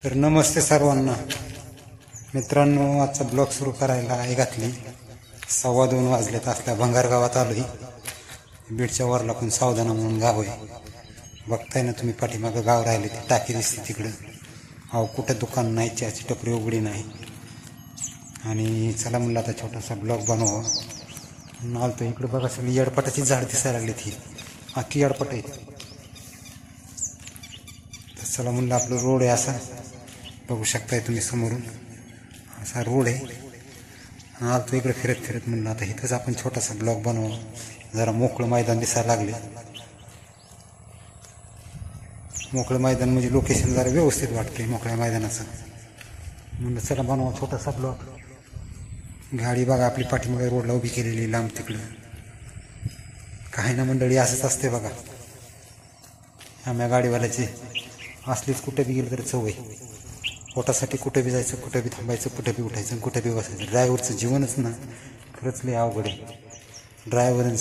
तर नमस्ते सर्वांना मित्रांनो, आजचा ब्लॉग सुरू करायला आई घातली। 2:15 वाजलेत। असल्या भंगार गावात आलोय। बीडच्या वरला पण सावधाना म्हणून गाव आहे। बघताय ना तुम्ही, पाठीमागं गाव राहिले ते टाकी दिसते तिकडं। अहो कुठं दुकान नाही, चहाची टपरी उघडी नाही। आणि चला म्हणलं आता छोटासा ब्लॉग बनवा। आलतो इकडं बघा, सगळी येडपटाची झाड दिसायला लागली ती अख्खी येडपट आहे। तर चला म्हणलं, आपलं रोड आहे असा, बघू शकताय तुम्ही समोरून असा रोड आहे। आलतो इकडे फिरत फिरत, म्हणलं आता इथंच आपण छोटासा ब्लॉग बनवा। जरा मोकळं मैदान दिसायला लागले। मोकळं मैदान म्हणजे लोकेशन जरा व्यवस्थित वाटते मोकळ्या मैदानाचं। म्हणलं चला बनवा छोटासा ब्लॉग। गाडी बघा आपली पाठीमागे रोडला उभी केलेली लांब तिकडं। काही ना मंडळी असंच असते बघा, आम्ही गाडीवाल्याची असलीच कुठे बी गेलं तरी चव आहे। पोटासाठी कुठे बी जायचं, कुठे बी थांबायचं, कुठे बी उठायचं, कुठे बी बसायचं। ड्रायव्हरचं जीवनच ना खरंच लय अवघड आहे। ड्रायव्हर आणि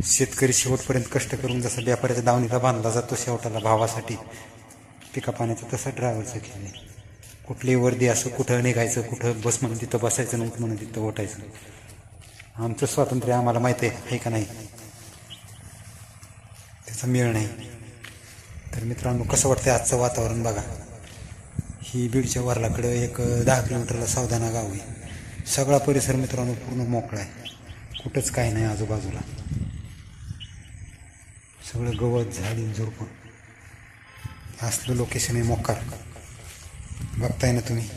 शेतकरी शेवटपर्यंत कष्ट करून जसा व्यापाऱ्याच्या दावणीला बांधला जातो शेवटाला भावासाठी पिका पाण्याचं, तसं ड्रायव्हरचं खेळ आहे। कुठलीही वर्दी असं, कुठं निघायचं, कुठं बस म्हणून तिथं बसायचं, नव्हतं म्हणून तिथं उठायचं। आमचं स्वातंत्र्य आम्हाला माहिती आहे का नाही, त्याचा मेळ नाही। तर मित्रांनो, कसं वाटतं आजचं वातावरण बघा। ही बीडच्या वारलाकडं एक 10 किलोमीटरला सावधाना गाव आहे। सगळा परिसर मित्रांनो पूर्ण मोकळा आहे, कुठंच काही नाही आजूबाजूला। सगळं गवत, झाडी, झुडपं असलं लोकेशन आहे मोकार। बघताय ना तुम्ही,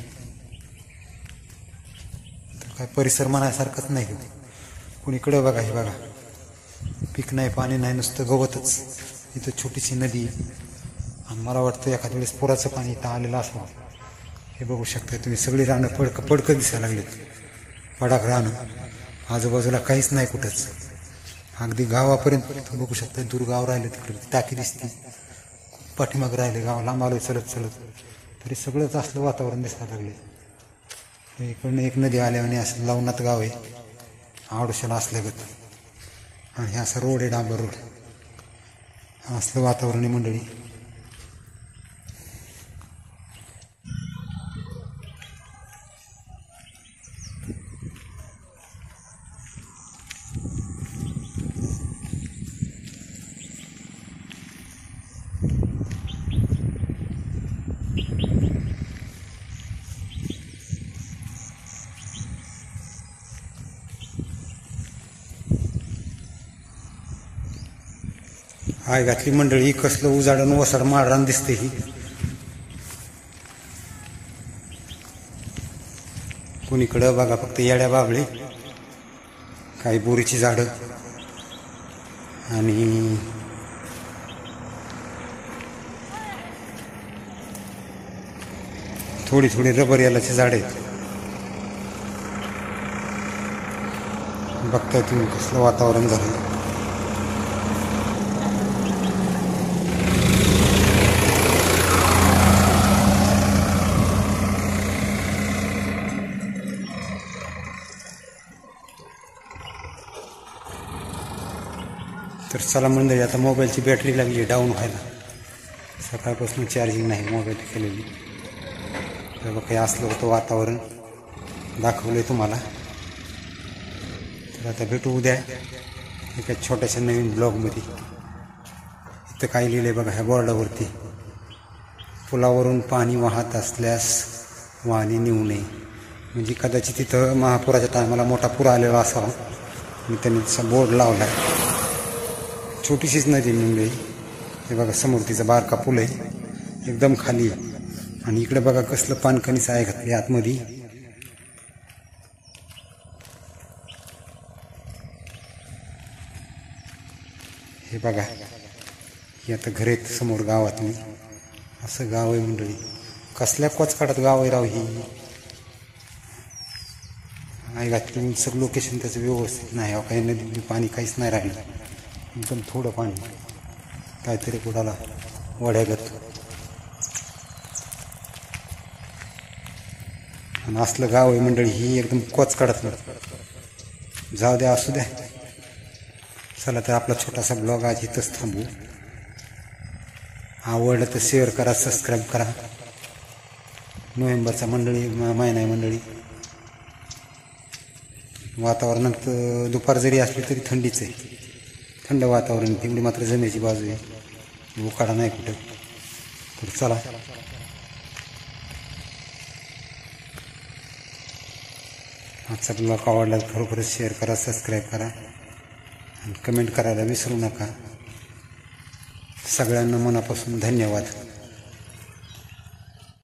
तर काय परिसर म्हणायसारखंच नाही। कुणीकडं बघा, हे बघा, पीक नाही, पाणी नाही, नुसतं गवतच। इथं छोटीशी नदी, आणि मला वाटतं एखाद्या वेळेस पुराचं पाणी इथं आलेलं असावं। हे बघू शकता तुम्ही, सगळी रानं पडकं दिसायला लागलीत, पडाक रानं। आजूबाजूला काहीच नाही कुठंच, अगदी गावापर्यंत बघू शकता। दूर गाव राहिले, तिकडे टाकी दिसते, पाठीमाग राहिले गाव, लांब आलोय चलत चलत, तरी सगळंच असलं वातावरण दिसायला लागले। इकडनं एक नदी आल्याने असं लवणात गाव आहे, आडोशाला असल्यागत। आणि हे असं रोड आहे, डांबर रोड, असलं वातावरण आहे मंडळी। आय घातली मंडळी, कसलं उजाडून वसाड माळरान दिसते ही। कोणीकडं बघा फक्त येड्या बाबळे, काही बोरीची झाडं, आणि थोडी थोडी रबर यालाची झाडं आहेत। बघताय तुम्ही कसलं वातावरण झालं। तर चला मंडळी, आता मोबाईलची बॅटरी लागली डाऊन व्हायला। सकाळपासून चार्जिंग नाही मोबाईल केलेली। तर बघ काही असलं होतं वातावरण, दाखवलं आहे तुम्हाला। तर आता भेटू उद्या एका छोट्याशा नवीन ब्लॉगमध्ये। इथं काय लिहिलं आहे बघा ह्या बोर्डावरती, पुलावरून पाणी वाहत असल्यास वाहने नेऊ नये। म्हणजे कदाचित तिथं महापुराच्या टायमाला मोठा पूर आलेला असावा, मी त्यांनी तसा बोर्ड लावला आहे। छोटीशीच नदी मंडळी, हे बघा समोर तिचा बारका पूल आहे, एकदम खाली। आणि इकडे बघा कसलं पानकणीचं आहे घातली आतमध्ये। हे बघा, हे आता घर आहेत समोर गावात, असं गाव आहे मंडळी। कसल्या कोचकाडात गाव आहे राव ही। आई घातली सगळं लोकेशन त्याचं व्यवस्थित नाही। काही नदी पाणी काहीच नाही राहिलं, एकदम थोडं पाणी, काहीतरी कुडाला वड्यागत। आणि असलं गाव आहे मंडळी ही, एकदम कोचकाडातलं। जाऊ द्या, असू द्या। चला तर आपला छोटासा ब्लॉग आज इथंच थांबू। आवडलं तर शेअर करा, सबस्क्राईब करा. नोव्हेंबरचा महिना आहे मंडळी. वातावरणात दुपार जरी असली तरी थंडीच आहे. थंड वातावरण, तेवढी मात्र जमेची बाजू आहे, उकाडा नाही कुठं. तर चला, आजचा ब्लॉग आवडला तर खरोखरच शेअर करा, सबस्क्राईब करा आणि कमेंट करायला विसरू नका. सगळ्यांना मनापासून धन्यवाद.